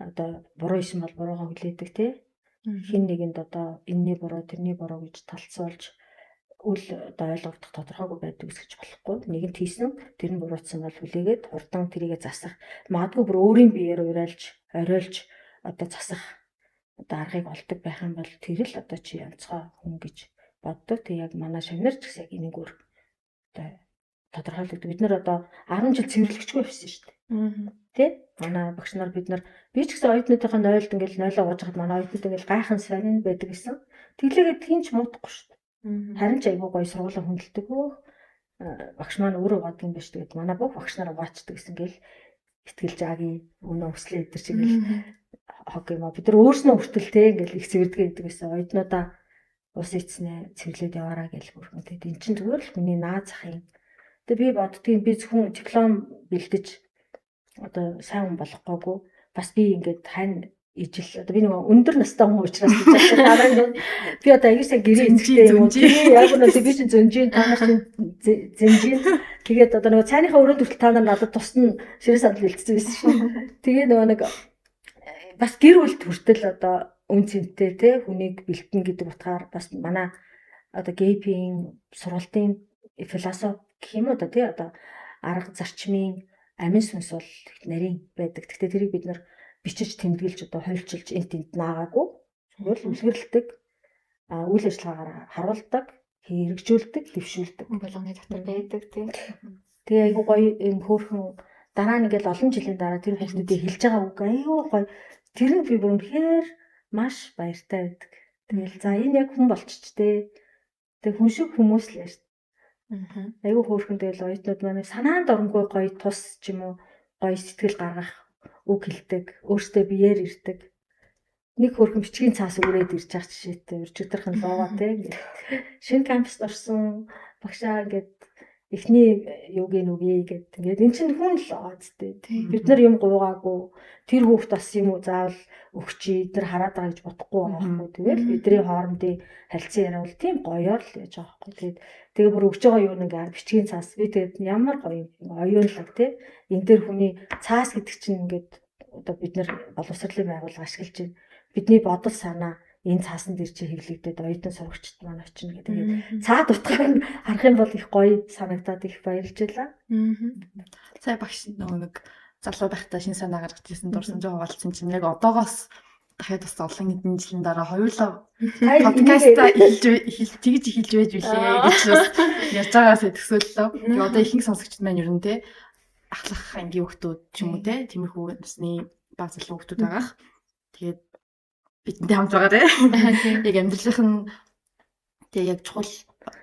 одоо буруу исэн бол буруугаа хүлээдэг тий. Хин нэгэнд одоо энэний буруу тэрний буруу гэж талцуулж үл одоо ойлгогдох тодорхойгүй байдаг гэж болохгүй. Нэгэнт хийсэн тэр нь буруутсан бол хүлээгээд хурдан тэрийгэ засах. Магадгүй бүр өөрийн биеэр оройлж одоо засах одоо аргыг олдог байх юм бол тэр л одоо чи онцгой хүн гэж боддог. Тэг яг манай шавнар ч гэсэн яг энэгээр одоо тодорхойлдог. Бид нар одоо 10 жил цэвэрлэгчгүй байсан шүү дээ. Тэ? Манай багш нар бид ч гэсэн оюутнуудынхаа нойлд ингээл нойлоо ууж хахад манай оюутнууд ингээл гайхан сонин байдаг гэсэн. Тэглээгээд хинч муудахгүй шүү дээ. Харин ч айгүй гоё сургуулаа хүндэлдэг. Багш маань өөрөө гад юм биш. Тэгээд манай бүх багш нараа угаачдаг гэсэн гээл итгэл жаагийн өнөө өслөө өдр шиг л хог юм аа. Бид нар өөрснөө хүртэл те ингээл их цэвэрдэг гэдэг байсан. Оюутнуудаа ус ицнэ цэвэрлээд яваараа гэж бүрхэн. Тэгээд эн чинь зүгээр л хүний наа захын. Тэгээд би боддгийн би зөвхөн диплом бэлдэж одоо сайн хүн болохгүйгүй. Бас би ингээд хань ижил одоо би нэг өндөр настай хүн учраас би одоо аяусаа гэрээ эзэгтэй юм уу тий яг нь би чинь зөнжийн та нар чинь зэнжийн тэгээд одоо нэг цайныхаа өрөөнд хүртэл та нар надад тусна ширээ сандал бэлдсэн байсан шүү. Тэгээ нөгөө нэг бас гэр бүл хүртэл одоо үн цэнтэй тий хүнийг бэлтэн гэдэг утгаар бас манай одоо ГЭП-ийн сургалтын философи гэх юм уу да тий одоо арга зарчмын амин сүнс бол нарийн байдаг. Гэхдээ тэрийг бид нар бичиж тэмдэглэж одоо хойлчилж энт наагаагүй зүгээр л үлгэрлдэг үйл ажиллагаагаар харуулдаг хэрэгжүүлдэг дэвшүүлдэг болгоны дотор байдаг тийм. Тэгээ айгуу гоё юм хөөрхөн дараа нь ингээл олон жилийн дараа тэр хүмүүстэй хэлж байгаа үг айгуу гоё тэр нь би бүр үнэхээр маш баяртай байдаг. Тэгэл за энэ яг хүн болчихжээ. Тэг хүн шиг хүмүүс л яаш. Айгуу хөөрхөн тэгэл оюутнууд маань санаанд оронгүй гоё тус ч юм уу гоё сэтгэл гаргах үг хэлдэг, өөртөө биеэр ирдэг. Нэг хөрхөн бичгийн цаас өрөөд ирж байгаа жишээтэй өчигдөрхөн лоо тий. Шинэ кампуст орсон багшаа ингээд эхний юуг нүгий гэдэг. Ингээд эн чинь хүн л оцтэй тий. Бид нар юм гуугаагүй. Тэр хүүхд бас юм уу заавал өгчий тэр хараад байгаа гэж бодохгүй байгаа байхгүй. Тэгэл бидний хоорондын харилцан яриа бол тийм гоёор л яаж байгаа байхгүй. Тэгээ бүр өгч байгаа юу нэг бичгийн цаас би тэгээд ямар гоё оюунлаг тий. Энэ дээр хүний цаас гэдэг чинь ингээд одоо бид нар боловсролын байгууллага ашиглаж байна. Бидний бодол санаа энэ цаасан дээр чи хэвлэгдээд оюутан сурагчд маань очино гэдэг. Цаад утгаар нь харах юм бол их гоё санагдаад их баярлж байлаа. Сая багш нэг залуу байхдаа шин санаа гаргаж ирсэн дурсамж хуваалцсан чинь яг одоогоос дахиад бас олон хэдэн жилийн дараа хоёулаа подкастаа тэгж эхэлж байж билээ гэж ярьж байгаас төсөөллөө. Тэгээ одоо ихэнх сонсогчд маань ер нь те ахлах ангийн хүүхдүүд ч юм уу те тиймэрхүү насны баг залуу хүүхдүүд байгаах. Тэгээд бидэнтэй хамт байгаа те. Яг амьдралынх нь тэгээ яг чухал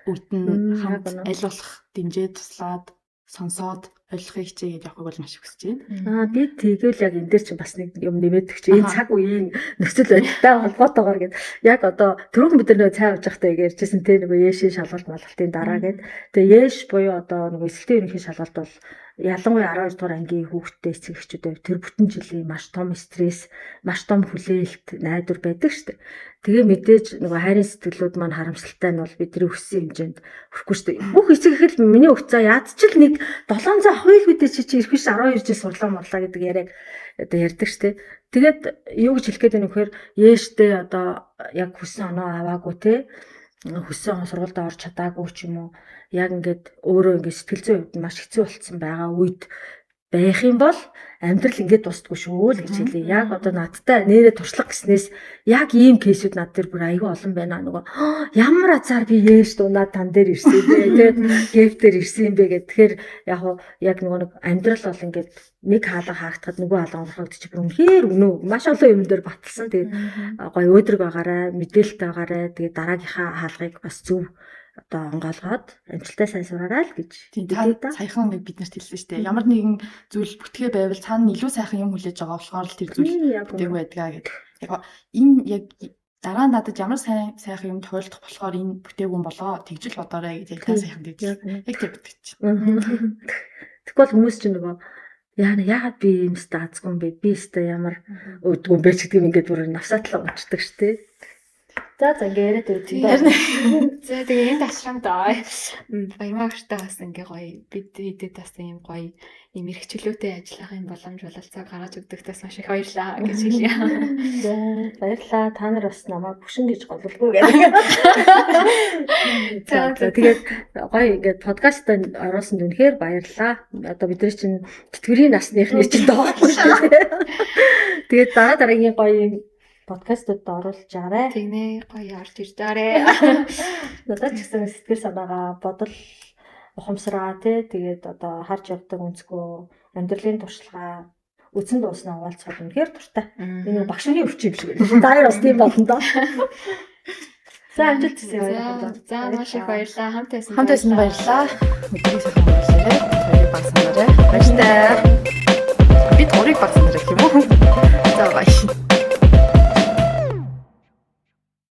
үед нь хамт аль болох дэмжиж туслаад сонсоод ойлгохыг хичээгээд явахыг бол маш их хүсэж байна. Би тэгэл яг энэ дээр чинь бас нэг юм нэмэдэг чи энэ цаг үеийн нөхцөл байдалтай холбоотойгоор гээд яг одоо түрүүн бид нар цай ууж байхдаа ярьжсэн те нөгөө яшийн шалгалт малгалтын дараа гээд тэгээ яш буюу одоо нөгөө эсэлтийн ерөнхий шалгалт бол ялангуяа 12 дугаар ангийн хүүхдтэй эцэг эхчүүд тэр бүтэн жилийн маш том стресс, маш том хүлээлт, найдвар байдаг шүү дээ. Тэгээ мэдээж нөгөө хайрын сэтгэлүүд маань харамсалтай нь бол бидний өссөн хэмжээнд хүрэхгүй шүү дээ. Бүх эцэг эхэл миний өгцөө яад ч л нэг 700 ах байлгүй дээ чи ирэх биш 12 жил сурлаа морлаа гэдэг яриаг одоо ярьдаг шүү дээ. Тэгээд юу гэж хэлэх гээд байна вэ гэхээр ээжтэй одоо яг хүссэн оноо аваагүй те хүссэн сургуульд орж чадаагүй ч юм уу яг ингээд өөрөө ингээд сэтгэл зүйн хувьд маш хэцүү болцсон байгаа үед байх юм бол амьдрал ингээд дуустгүй шүү л гэж хэлээ. Яг одоо надтай нэрээ туршлага гэснээс яг ийм кейсүүд над дээр бүр аягүй олон байна. Нөгөө ямар азар би ээж дунаад тан дээр ирсэн бэ? Тэгээд гэв дээр ирсэн юм бэ гэх. Тэгэхээр яг нөгөө нэг амьдрал бол ингээд нэг хаалга хаагдахад нөгөө хаалга онохогдчих бүр үнэхээр өнөө маш олон юм дээр баталсан. Тэгээд гоё өөдрөг байгаарай, мэдээлэлтэй байгаарай. Тэгээд дараагийнхаа хаалгыг бас зөв одоо онгоолгоод амжилттай сайн сураарай л гэж. Тийм та саяхан нэг биднэрт хэлсэн шүү дээ. Ямар нэгэн зүйл бүтгээ байвал цаана илүү сайхан юм хүлээж байгаа болохоор л тэр зүйл бүтээг байдгаа гэдэг. Яг энэ яг дараа нь надад ямар сайхан юм тохиолдох болохоор энэ бүтээгүн болоо тэгжил бодоорой гэж та сайхан гэж. Яг тэр бүтээгч. Тэгвэл хүмүүс чинь нөгөө яагаад би юм стаацгүй юм бэ? Би өстө ямар өдгөө бэ ч гэдэг юм ингээд бүр навсаатлаа унцдаг шүү дээ. За ингээд яриад өгдөө. За тэгээ энэ ташрамд баярмагчтай бас ингээ гоё бид идэд бас юм гоё юм эрхчлөөтэй ажиллах юм боломж бололцоо гаргаж өгдөгтөөс маш их баярлаа гэж хэлье. За баярлаа. Та нар бас намайг бүшин гэж голлоо гэдэг. За тэгээд гоё ингээд подкастт оруулсанд үнэхээр баярлаа. Одоо бидний чинь тэтгэврийн насныхны чинь доохгүй шүү дээ. Тэгээд дараагийн гоё подкастууд оруулж байгаарэ. Тэгнэ гоё орж ирж байгаарэ. Надад ч гэсэн сэтгэл санаагаа бодол ухамсараа тэгээд одоо харж явдаг өнцгөө амьдралын туршлагаа үсэн дууснаа хуваалцах үнэхээр дуртай. Энэ багшны өвчин юм шиг байна. Та хоёр бас тийм болно доо. За амжилт хүсье. За маш их баярлалаа. Хамт байсан баярлалаа. Өдрийг сайхан өнгөрүүлээрэй. Хоёрыг багсанаарай. Баярлалаа. Би торыг багсанаарай гэх юм уу? За баярлалаа.